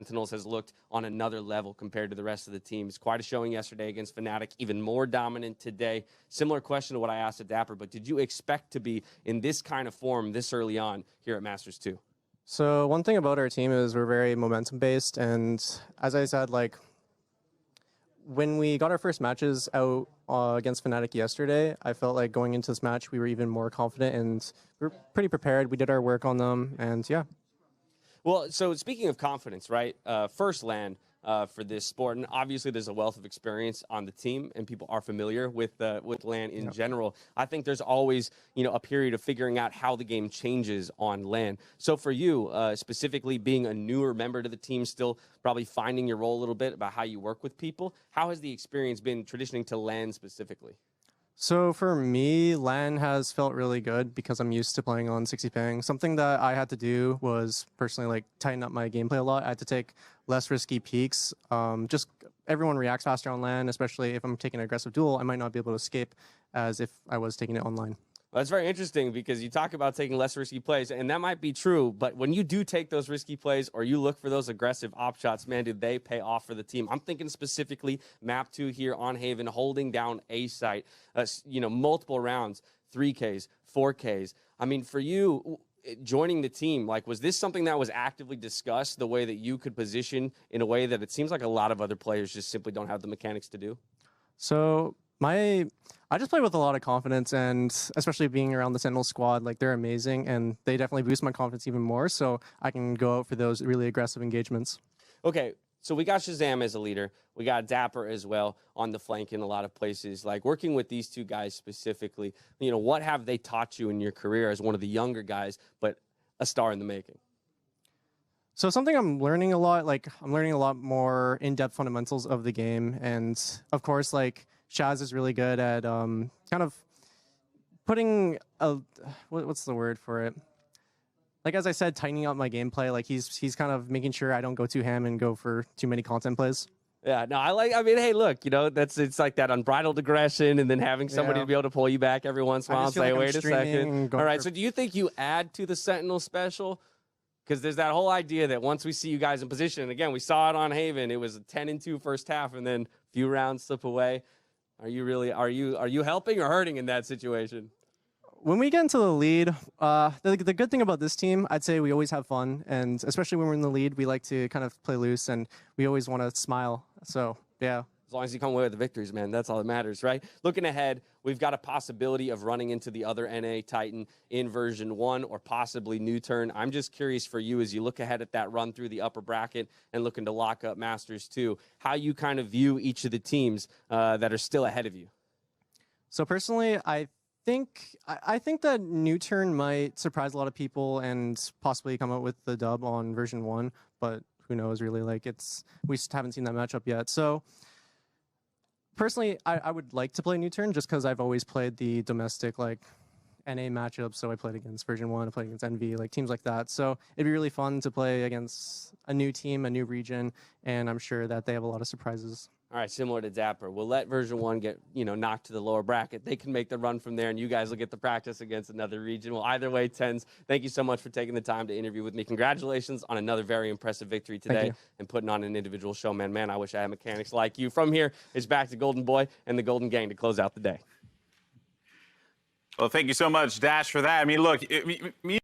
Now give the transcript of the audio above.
Sentinels has looked on another level compared to the rest of the teams. Quite a showing yesterday against Fnatic, even more dominant today. Similar question to what I asked at Dapper, but did you expect to be in this kind of form this early on here at Masters 2? So one thing about our team is we're very momentum based, and as I said, like when we got our first matches out against Fnatic yesterday, I felt like going into this match we were even more confident and we were pretty prepared. We did our work on them, and yeah. Well, so speaking of confidence, right? First LAN for this sport, and obviously there's a wealth of experience on the team, and people are familiar with LAN in general. I think there's always, a period of figuring out how the game changes on LAN. So for you, specifically being a newer member to the team, still probably finding your role a little bit about how you work with people, how has the experience been transitioning to LAN specifically? So for me, LAN has felt really good because I'm used to playing on 60 ping. Something that I had to do was personally like tighten up my gameplay a lot. I had to take less risky peeks. Just everyone reacts faster on LAN, especially if I'm taking an aggressive duel. I might not be able to escape as if I was taking it online. Well, that's very interesting because you talk about taking less risky plays, and that might be true, but when you do take those risky plays or you look for those aggressive op shots, man, did they pay off for the team? I'm thinking specifically map 2 here on Haven, holding down A site, multiple rounds, 3Ks, 4Ks. I mean, for you, joining the team, like, was this something that was actively discussed, the way that you could position in a way that it seems like a lot of other players just simply don't have the mechanics to do? So I just play with a lot of confidence, and especially being around the Sentinel squad, like they're amazing, and they definitely boost my confidence even more, so I can go out for those really aggressive engagements. Okay, so we got Shazam as a leader. We got Dapper as well on the flank in a lot of places. Like, working with these two guys specifically, what have they taught you in your career as one of the younger guys, but a star in the making? So something I'm learning a lot, I'm learning a lot more in-depth fundamentals of the game, and of course, Shaz is really good at kind of putting what's the word for it? Like, as I said, tightening up my gameplay. Like he's kind of making sure I don't go too ham and go for too many content plays. Yeah, no, hey, look, it's like that unbridled aggression, and then having somebody to be able to pull you back every once in a while and say, wait a second. All right, so do you think you add to the Sentinel special? Because there's that whole idea that once we see you guys in position, and again, we saw it on Haven, it was a 10-2 first half, and then a few rounds slip away. Are you helping or hurting in that situation? When we get into the lead, the good thing about this team, I'd say we always have fun, and especially when we're in the lead, we like to kind of play loose, and we always want to smile. So yeah. As long as you come away with the victories, man, that's all that matters, right? Looking ahead, we've got a possibility of running into the other NA Titan in version 1 or possibly new turn. I'm just curious for you as you look ahead at that run through the upper bracket and looking to lock up Masters 2, how you kind of view each of the teams that are still ahead of you. So personally, I think that new turn might surprise a lot of people and possibly come out with the dub on version 1, but who knows really, we just haven't seen that matchup yet. So personally, I would like to play new turn just because I've always played the domestic NA matchups. So I played against version 1, I played against NV, teams like that. So it'd be really fun to play against a new team, a new region, and I'm sure that they have a lot of surprises. All right, similar to Dapper, we'll let version 1 get, knocked to the lower bracket. They can make the run from there, and you guys will get the practice against another region. Well, either way, TenZ, thank you so much for taking the time to interview with me. Congratulations on another very impressive victory today and putting on an individual show. Man, I wish I had mechanics like you. From here, it's back to Golden Boy and the Golden Gang to close out the day. Well, thank you so much, Dash, for that. I mean, look, me